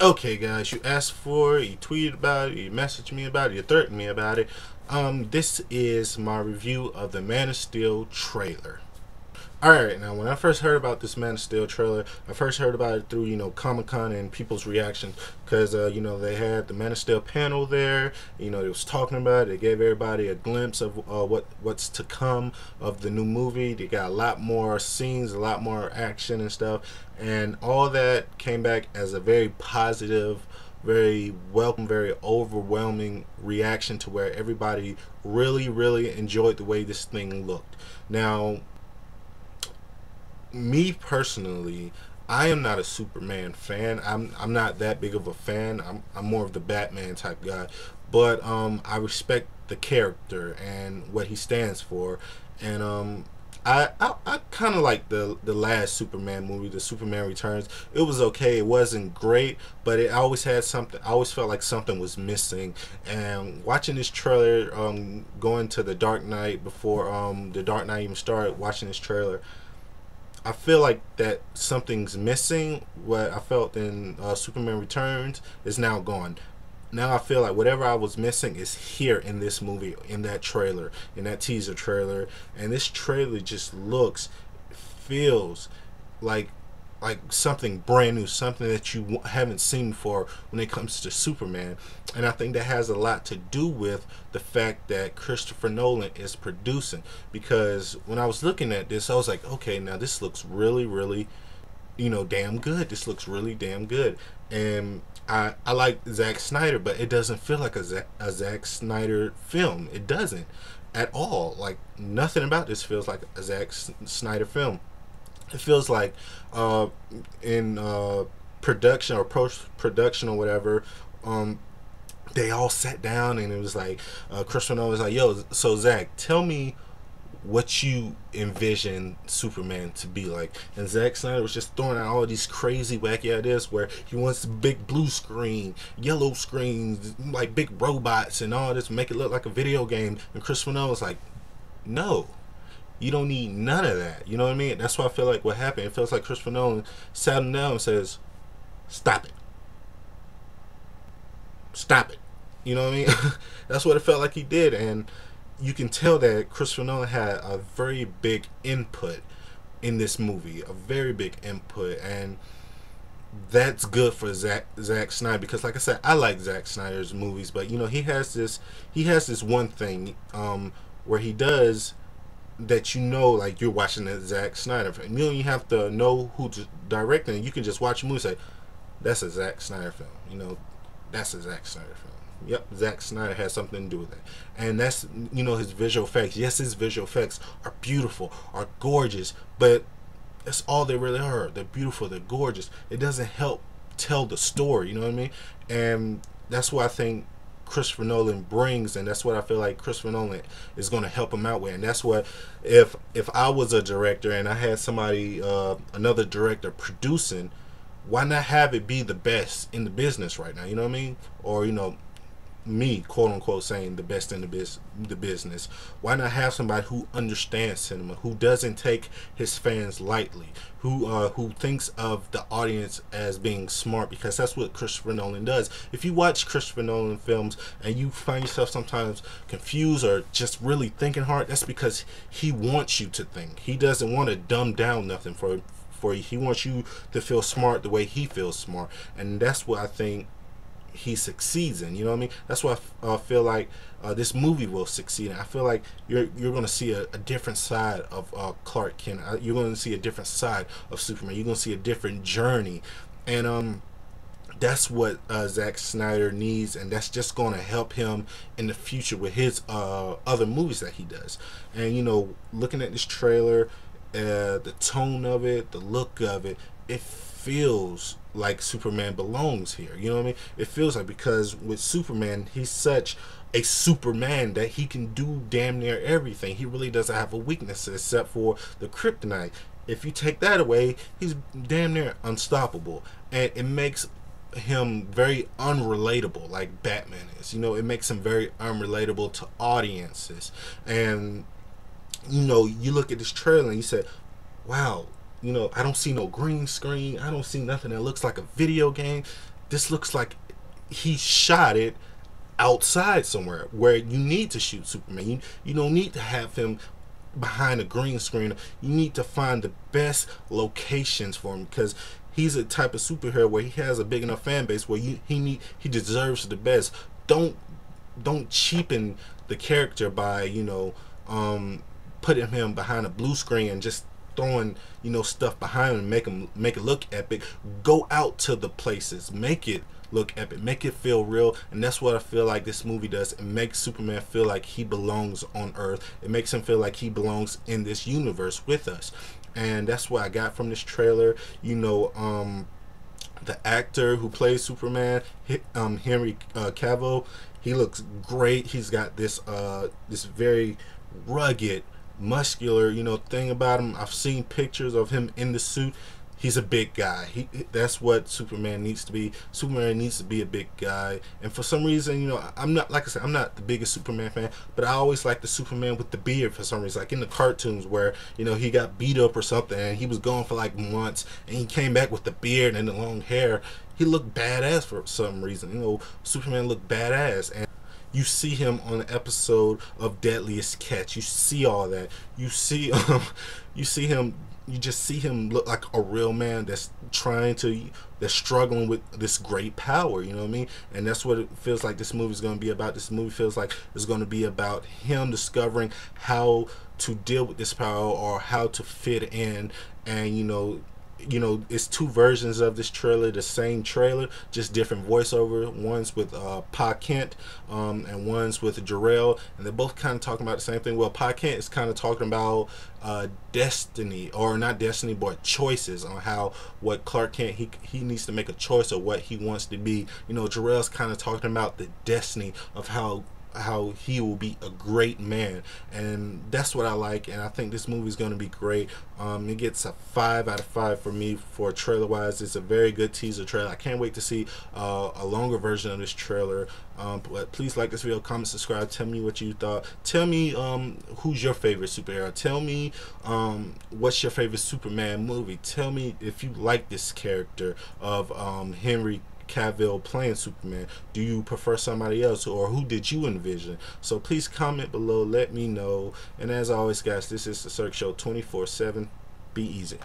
Okay, guys, you asked for it, you tweeted about it, you messaged me about it, you threatened me about it. This is my review of the Man of Steel trailer. Alright, now when I first heard about this Man of Steel trailer, I first heard about it through, Comic-Con and people's reactions. Because, they had the Man of Steel panel there, they was talking about it, they gave everybody a glimpse of what's to come of the new movie. They got a lot more scenes, a lot more action and stuff. And all that came back as a very positive, very welcome, very overwhelming reaction to where everybody really, really enjoyed the way this thing looked. Now, me personally, I am not a Superman fan. I'm not that big of a fan. I'm more of the Batman type guy. But I respect the character and what he stands for. And I kind of like the last Superman movie, the Superman Returns. It was okay. It wasn't great, but it always had something. I always felt like something was missing. And watching this trailer, going to the Dark Knight before the Dark Knight even started, watching this trailer, I feel like that something's missing. What I felt in Superman Returns is now gone. Now I feel like whatever I was missing is here in this movie, in that trailer, in that teaser trailer. And this trailer just looks, feels like something brand new, something that you haven't seen before when it comes to Superman. And I think that has a lot to do with the fact that Christopher Nolan is producing. Because when I was looking at this, I was like, okay, now this looks really, really, damn good. This looks really damn good. And I like Zack Snyder, but it doesn't feel like a Zack Snyder film. It doesn't at all. Like, nothing about this feels like a Zack Snyder film. It feels like in production or post-production or whatever, they all sat down and it was like, Christopher Nolan was like, yo, so Zach, tell me what you envision Superman to be like. And Zack Snyder was just throwing out all these crazy wacky ideas where he wants big blue screen, yellow screens, like big robots and all this, make it look like a video game. And Christopher Nolan was like, no, you don't need none of that. You know what I mean? That's why I feel like what happened. It feels like Christopher Nolan sat him down and says, stop it. Stop it. You know what I mean? That's what it felt like he did. And you can tell that Christopher Nolan had a very big input in this movie. A very big input. And that's good for Zack Snyder. Because like I said, I like Zack Snyder's movies. But, he has this one thing where he does that like you're watching a Zack Snyder film. You don't even have to know who's directing. You can just watch a movie and say, that's a Zack Snyder film. That's a Zack Snyder film. Yep, Zack Snyder has something to do with it. And that's, his visual effects. Yes, his visual effects are beautiful, are gorgeous, but that's all they really are. They're beautiful, they're gorgeous. It doesn't help tell the story, you know what I mean? And that's what I think Christopher Nolan brings, and that's what I feel like Christopher Nolan is going to help him out with. And that's what, if I was a director and I had somebody, another director producing, why not have it be the best in the business right now? You know what I mean? Or me, quote unquote, saying the best in the business. Why not have somebody who understands cinema, who doesn't take his fans lightly, who thinks of the audience as being smart? Because that's what Christopher Nolan does. If you watch Christopher Nolan films and you find yourself sometimes confused or just really thinking hard, that's because he wants you to think. He doesn't want to dumb down nothing for you. He wants you to feel smart the way he feels smart. And that's what I think he succeeds in. You know what I mean? That's why I feel like this movie will succeed. I feel like you're going to see a different side of Clark Kent. You're going to see a different side of Superman. You're going to see a different journey. And that's what Zack Snyder needs, and that's just going to help him in the future with his other movies that he does. And looking at this trailer, the tone of it, the look of it, it feels like Superman belongs here. You know what I mean? It feels like, because with Superman, he's such a Superman that he can do damn near everything. He really doesn't have a weakness except for the kryptonite. If you take that away, he's damn near unstoppable, and it makes him very unrelatable, like Batman is. It makes him very unrelatable to audiences. And you look at this trailer and you say, wow, I don't see no green screen. I don't see nothing that looks like a video game. this looks like he shot it outside somewhere where you need to shoot Superman. You don't need to have him behind a green screen. You need to find the best locations for him, because he's a type of superhero where he has a big enough fan base where he deserves the best. Don't cheapen the character by putting him behind a blue screen and just throwing stuff behind him and make it look epic. Go out to the places, make it look epic, make it feel real. And that's what I feel like this movie does. It makes Superman feel like he belongs on Earth. It makes him feel like he belongs in this universe with us. And that's what I got from this trailer. The actor who plays Superman, Henry Cavill, he looks great. He's got this very rugged, muscular thing about him. I've seen pictures of him in the suit. He's a big guy. That's what Superman needs to be. Superman needs to be a big guy. And for some reason, I'm not, like I said, I'm not the biggest Superman fan, but I always like the Superman with the beard for some reason. Like in the cartoons where, he got beat up or something and he was gone for like months and he came back with the beard and the long hair. He looked badass for some reason. Superman looked badass. And you see him on the episode of Deadliest Catch. You see all that. You see him. You just see him look like a real man that's struggling with this great power. You know what I mean? And that's what it feels like this movie is going to be about. This movie feels like it's going to be about him discovering how to deal with this power or how to fit in. And it's two versions of this trailer, the same trailer, just different voiceover. One's with Pa Kent and one's with Jor-El, and they're both kind of talking about the same thing. Well, Pa Kent is kind of talking about destiny, or not destiny, but choices on how what Clark Kent, he needs to make a choice of what he wants to be. Jor-El's kind of talking about the destiny of how he will be a great man, and that's what I like. And I think this movie is going to be great. It gets a 5 out of 5 for me for trailer wise. It's a very good teaser trailer. I can't wait to see a longer version of this trailer. But please like this video, comment, subscribe, tell me what you thought. Tell me who's your favorite superhero. Tell me what's your favorite Superman movie. Tell me if you like this character of Henry Cavill playing Superman. Do you prefer somebody else, or who did you envision? So please comment below, let me know. And as always, guys, this is the Cirque Show 24/7. Be easy.